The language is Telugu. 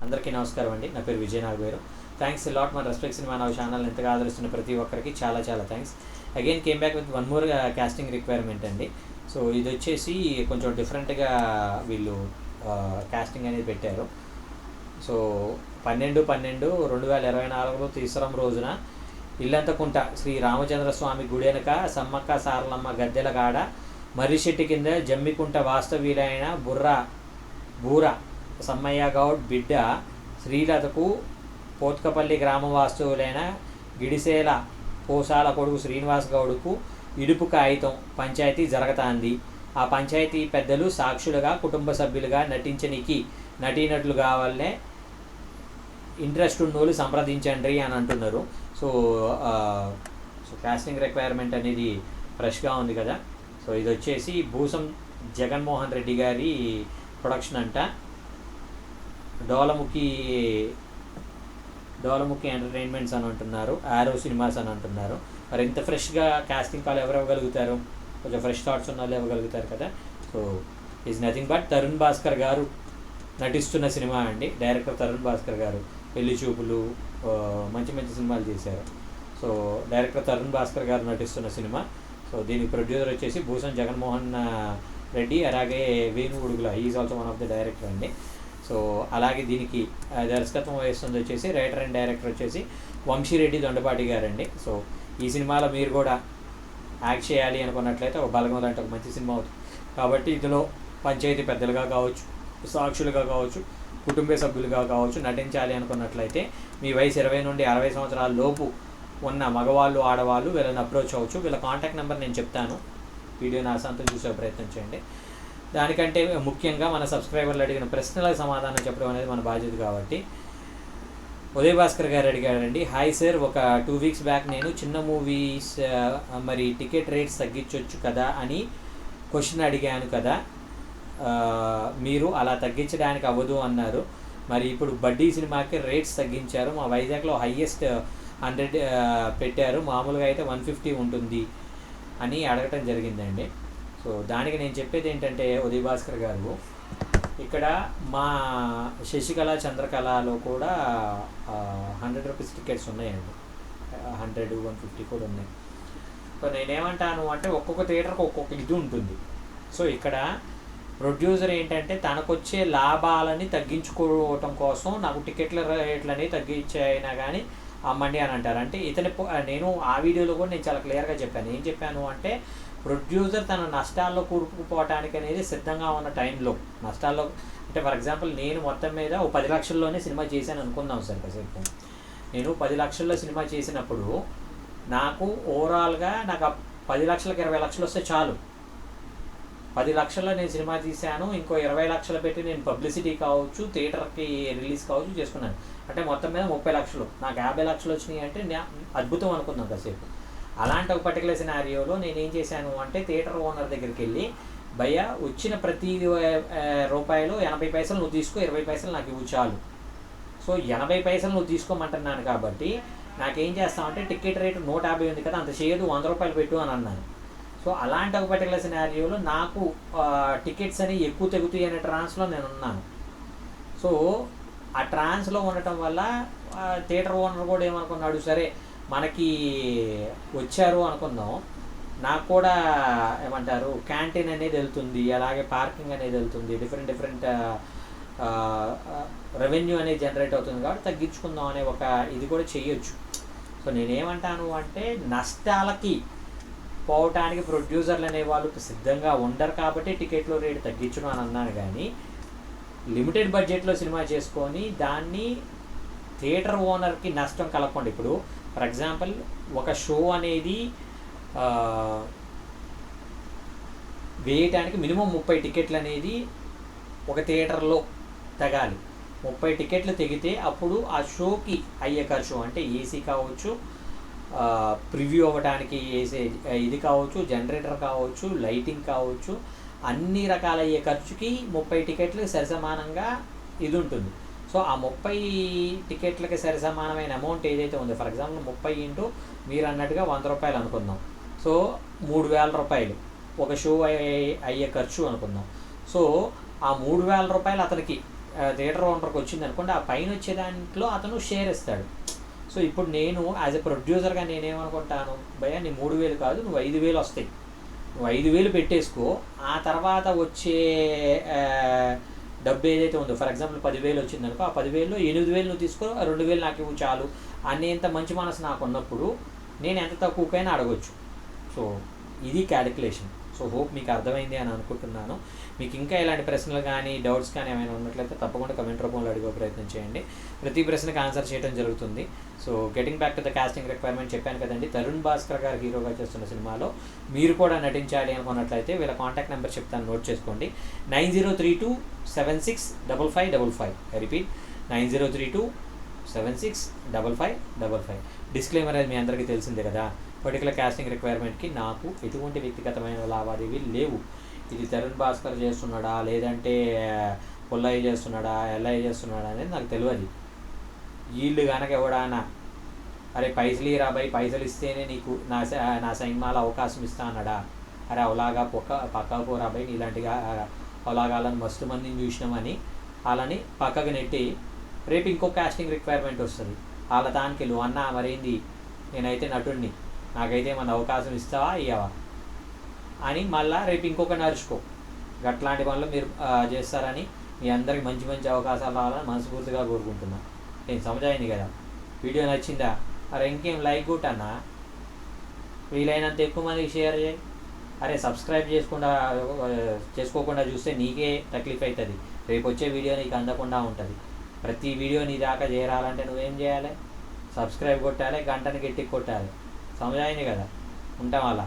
అందరికీ నమస్కారం అండి. నా పేరు విజయ్ నాగవేరు. థ్యాంక్స్ లాట్ మన రెస్పెక్ట్ సినిమా నా ఛానల్ ఎంతగా ఆదరిస్తున్న ప్రతి ఒక్కరికి చాలా చాలా thanks. Again came back with one more casting requirement అండి. సో ఇది వచ్చేసి కొంచెం డిఫరెంట్గా వీళ్ళు కాస్టింగ్ అనేది పెట్టారు. సో 12/12/2024 తీసరం రోజున ఇల్లంతకుంట శ్రీ రామచంద్రస్వామి గుడెనక సమ్మక్క సారలమ్మ గద్దెల కాడ మర్రిశెట్టి కింద జమ్మికుంట వాస్తవ్యులైన బూర సమ్మయ్య గౌడ్ బిడ్డ శ్రీలతకు పోత్కపల్లి గ్రామ వాస్తవులైన గిడిసేల పోసాల కొడుకు శ్రీనివాస్ గౌడ్కు ఇడుపు కాగితం పంచాయతీ జరగతాంది. ఆ పంచాయతీ పెద్దలు సాక్షులుగా కుటుంబ సభ్యులుగా నటించనికి నటీనటులు కావాలనే ఇంట్రెస్ట్ ఉన్నోళ్ళు సంప్రదించండి అని అంటున్నారు. సో కాస్టింగ్ రిక్వైర్మెంట్ అనేది ఫ్రెష్గా ఉంది కదా. సో ఇది వచ్చేసి భూసం జగన్మోహన్ రెడ్డి గారి ప్రొడక్షన్ అంట. డోలముఖి ఎంటర్టైన్మెంట్స్ అని అంటున్నారు, ఆరో సినిమాస్ అని అంటున్నారు. మరి ఇంత ఫ్రెష్గా కాస్టింగ్ కాల్ ఎవరు ఇవ్వగలుగుతారు? కొంచెం ఫ్రెష్ థాట్స్ ఉన్న వాళ్ళు ఇవ్వగలుగుతారు కదా. So is nothing but Tarun Bhaskar గారు నటిస్తున్న సినిమా అండి. డైరెక్టర్ తరుణ్ భాస్కర్ గారు పెళ్లి చూపులు మంచి మంచి సినిమాలు చేశారు. సో డైరెక్టర్ తరుణ్ భాస్కర్ గారు నటిస్తున్న సినిమా. సో దీనికి ప్రొడ్యూసర్ వచ్చేసి భూసం జగన్మోహన్ రెడ్డి, అలాగే Venu Udugula, is also one of the director అండి. సో అలాగే దీనికి దర్శకత్వం వహిస్తుంది వచ్చేసి రైటర్ అండ్ డైరెక్టర్ వచ్చేసి వంశీరెడ్డి దొండపాటి గారండి. సో ఈ సినిమాలో మీరు కూడా యాక్ట్ చేయాలి అనుకున్నట్లయితే ఒక బలగం లాంటి ఒక మంచి సినిమా అవుతుంది. కాబట్టి ఇందులో పంచాయతీ పెద్దలుగా కావచ్చు, సాక్షులుగా కావచ్చు, కుటుంబ సభ్యులుగా కావచ్చు నటించాలి అనుకున్నట్లయితే మీ వయసు 20 నుండి 60 సంవత్సరాల లోపు ఉన్న మగవాళ్ళు ఆడవాళ్ళు వీళ్ళని అప్రోచ్ అవ్వచ్చు. వీళ్ళ కాంటాక్ట్ నెంబర్ నేను చెప్తాను, వీడియోని ఆశాంతం చూసే ప్రయత్నం చేయండి. దానికంటే ముఖ్యంగా మన సబ్స్క్రైబర్లు అడిగిన ప్రశ్నలకు సమాధానం చెప్పడం అనేది మన బాధ్యత. కాబట్టి ఉదయ్ భాస్కర్ గారు అడిగారండి, హాయ్ సార్, ఒక 2 వీక్స్ బ్యాక్ నేను చిన్న మూవీస్ మరి టికెట్ రేట్స్ తగ్గించవచ్చు కదా అని క్వశ్చన్ అడిగాను కదా, మీరు అలా తగ్గించడానికి అవ్వదు అన్నారు. మరి ఇప్పుడు బడ్డీ సినిమాకి రేట్స్ తగ్గించారు, మా వైజాగ్లో హయ్యెస్ట్ 100 పెట్టారు, మామూలుగా అయితే 150 ఉంటుంది అని అడగటం జరిగిందండి. సో దానికి నేను చెప్పేది ఏంటంటే ఉదయ్ భాస్కర్ గారు, ఇక్కడ మా శశికళ చంద్రకళలో కూడా 100 రూపీస్ టికెట్స్ ఉన్నాయండి, 100, 150 కూడా ఉన్నాయి. సో నేనేమంటాను అంటే ఒక్కొక్క థియేటర్కి ఒక్కొక్క ఇది ఉంటుంది. సో ఇక్కడ ప్రొడ్యూసర్ ఏంటంటే తనకొచ్చే లాభాలని తగ్గించుకోవటం కోసం నాకు టికెట్ల రేట్లని తగ్గించైనా కానీ అమ్మండి అని అంటారు. అంటే నేను ఆ వీడియోలో కూడా నేను చాలా క్లియర్గా చెప్పాను. ఏం చెప్పాను అంటే ప్రొడ్యూసర్ తన నష్టాల్లో కూరుకుపోవటానికి అనేది సిద్ధంగా ఉన్న టైంలో, నష్టాల్లో అంటే ఫర్ ఎగ్జాంపుల్ నేను మొత్తం మీద 10 లక్షల్లోనే సినిమా చేశాను అనుకుందాం సార్. కాసేపు నేను 10 లక్షల్లో సినిమా చేసినప్పుడు నాకు ఓవరాల్గా నాకు 10 లక్షలకు 20 లక్షలు వస్తే చాలు. 10 లక్షల్లో నేను సినిమా తీశాను, ఇంకో 20 లక్షలు పెట్టి నేను పబ్లిసిటీ కావచ్చు, థియేటర్కి రిలీజ్ కావచ్చు చేసుకున్నాను. అంటే మొత్తం మీద 30 లక్షలు, నాకు 50 లక్షలు వచ్చినాయి అంటే అద్భుతం అనుకుందాం కాసేపు. అలాంటి ఒక పర్టికులర్ సినారియోలో నేను ఏం చేశాను అంటే థియేటర్ ఓనర్ దగ్గరికి వెళ్ళి, భయ్య వచ్చిన ప్రతి రూపాయలు 80 పైసలు నువ్వు తీసుకో, 20 పైసలు నాకు ఇవ్వు చాలు. సో 80 పైసలు నువ్వు తీసుకోమంటున్నాను కాబట్టి నాకేం చేస్తామంటే టికెట్ రేటు 150 ఉంది కదా, అంత చేయదు, 100 రూపాయలు పెట్టు అని అన్నాను. సో అలాంటి ఒక పర్టికులర్ సినారియోలో నాకు టికెట్స్ అని ఎక్కువ తెగుతాయి అనే ట్రాన్స్లో నేను ఉన్నాను. సో ఆ ట్రాన్స్లో ఉండటం వల్ల థియేటర్ ఓనర్ కూడా ఏమనుకున్నాడు, సరే మనకి వచ్చారు అనుకుందాం, నాకు కూడా ఏమంటారు క్యాంటీన్ అనేది వెళ్తుంది, అలాగే పార్కింగ్ అనేది వెళ్తుంది, డిఫరెంట్ రెవెన్యూ అనేది జనరేట్ అవుతుంది కాబట్టి తగ్గించుకుందాం అనే ఒక ఇది కూడా చేయొచ్చు. సో నేనేమంటాను అంటే నష్టాలకి పోవటానికి ప్రొడ్యూసర్లు అనేవాళ్ళు సిద్ధంగా ఉండరు కాబట్టి టికెట్లో రేటు తగ్గించడం అని అన్నాను. కానీ లిమిటెడ్ బడ్జెట్లో సినిమా చేసుకొని దాన్ని థియేటర్ ఓనర్కి నష్టం కలగకుండా, ఇప్పుడు ఫర్ ఎగ్జాంపుల్ ఒక షో అనేది వేయటానికి మినిమం 30 టికెట్లు అనేది ఒక థియేటర్లో తెగాలి. 30 టికెట్లు తెగితే అప్పుడు ఆ షోకి అయ్యే ఖర్చు అంటే ఏసీ కావచ్చు, ప్రివ్యూ అవ్వడానికి వేసే ఇది కావచ్చు, జనరేటర్ కావచ్చు, లైటింగ్ కావచ్చు, అన్ని రకాల అయ్యే ఖర్చుకి 30 టికెట్లు సరిసమానంగా ఇది ఉంటుంది. సో ఆ 30 టికెట్లకి సరిసమానమైన అమౌంట్ ఏదైతే ఉందో, ఫర్ ఎగ్జాంపుల్ 30 ఇంటూ మీరు అన్నట్టుగా 100 రూపాయలు అనుకుందాం. సో 3000 రూపాయలు ఒక షో అయ్యే ఖర్చు అనుకుందాం. సో ఆ 3000 రూపాయలు అతనికి థియేటర్ ఓనర్కి వచ్చింది అనుకోండి, ఆ పైన వచ్చే దాంట్లో అతను షేర్ ఇస్తాడు. సో ఇప్పుడు నేను యాజ్ ఎ ప్రొడ్యూసర్గా నేనేమనుకుంటాను, భయ్యా నీ 3,000 కాదు, నువ్వు 5,000 వస్తాయి, నువ్వు 5,000 పెట్టేసుకో, ఆ తర్వాత వచ్చే డబ్బు ఏదైతే ఉందో, ఫర్ ఎగ్జాంపుల్ 10,000 వచ్చిందనుకో, ఆ 10,000లో 8,000 నువ్వు తీసుకో, 2,000 నాకు ఇవ్వు చాలు అనేంత మంచి మనసు నాకు ఉన్నప్పుడు నేను ఎంత తక్కువకైనా అడగొచ్చు. సో ఇది క్యాలిక్యులేషన్. సో హోప్ మీకు అర్థమైంది అని అనుకుంటున్నాను. మీకు ఇంకా ఇలాంటి ప్రశ్నలు కానీ డౌట్స్ కానీ ఏమైనా ఉన్నట్లయితే తప్పకుండా కమెంట్ రూపంలో అడిగే ప్రయత్నం చేయండి. ప్రతి ప్రశ్నకి ఆన్సర్ చేయడం జరుగుతుంది. So getting back to the casting requirement చెప్పాను కదండి, తరుణ్ భాస్కర్ గారు హీరోగా చేస్తున్న సినిమాలో మీరు కూడా నటించాలి అనుకున్నట్లయితే వీళ్ళ కాంటాక్ట్ నెంబర్ చెప్తాను, నోట్ చేసుకోండి. 9032765555. I repeat, 9032765555. డిస్క్లైమర్ అనేది మీ అందరికీ తెలిసిందే కదా, పర్టికులర్ కాస్టింగ్ రిక్వైర్మెంట్కి నాకు ఎటువంటి వ్యక్తిగతమైన లావాదేవీలు లేవు. ఇది తరుణ్ భాస్కర్ చేస్తున్నాడా, లేదంటే పుల్లయ్య చేస్తున్నాడా, ఎల్లయ్య చేస్తున్నాడా అనేది నాకు తెలియదు. వీళ్ళు కనుక ఎవడానా అరే పైసలు రాబాయి, పైసలు ఇస్తేనే నీకు నా సినిమాలో అవకాశం ఇస్తా అన్నాడా, అరే అవలాగా పక్కకు పోరాబాయి, ఇలాంటిగా అవలాగాలని మస్తు మందిని చూసినామని వాళ్ళని పక్కకు నెట్టి రేపు ఇంకో కాస్టింగ్ రిక్వైర్మెంట్ వస్తుంది, వాళ్ళ దానికి వెళ్ళు అన్న మరేంది నేనైతే నటుడిని, నాకైతే మన అవకాశం ఇస్తావా ఇయ్యవా అని మళ్ళీ రేపు ఇంకొక నరుచుకో. అట్లాంటి పనులు మీరు చేస్తారని మీ అందరికి మంచి మంచి అవకాశాలు రావాలని మనస్ఫూర్తిగా కోరుకుంటున్నా. నేను సమజైంది కదా, వీడియో నచ్చిందా, అరే ఇంకేం లైక్ కొట్టన్నా, వీలైనంత ఎక్కువ మందికి షేర్ చేయి. అరే సబ్స్క్రైబ్ చేసుకోకుండా చూస్తే నీకే తక్లీఫ్ అవుతుంది, రేపు వచ్చే వీడియో నీకు అందకుండా ఉంటుంది. ప్రతి వీడియో నీ దాకా చేరాలంటే నువ్వేం చేయాలి, సబ్స్క్రైబ్ కొట్టాలి, గంటని గట్టికి కొట్టాలి. సమజైంది కదా, ఉంటాం అలా.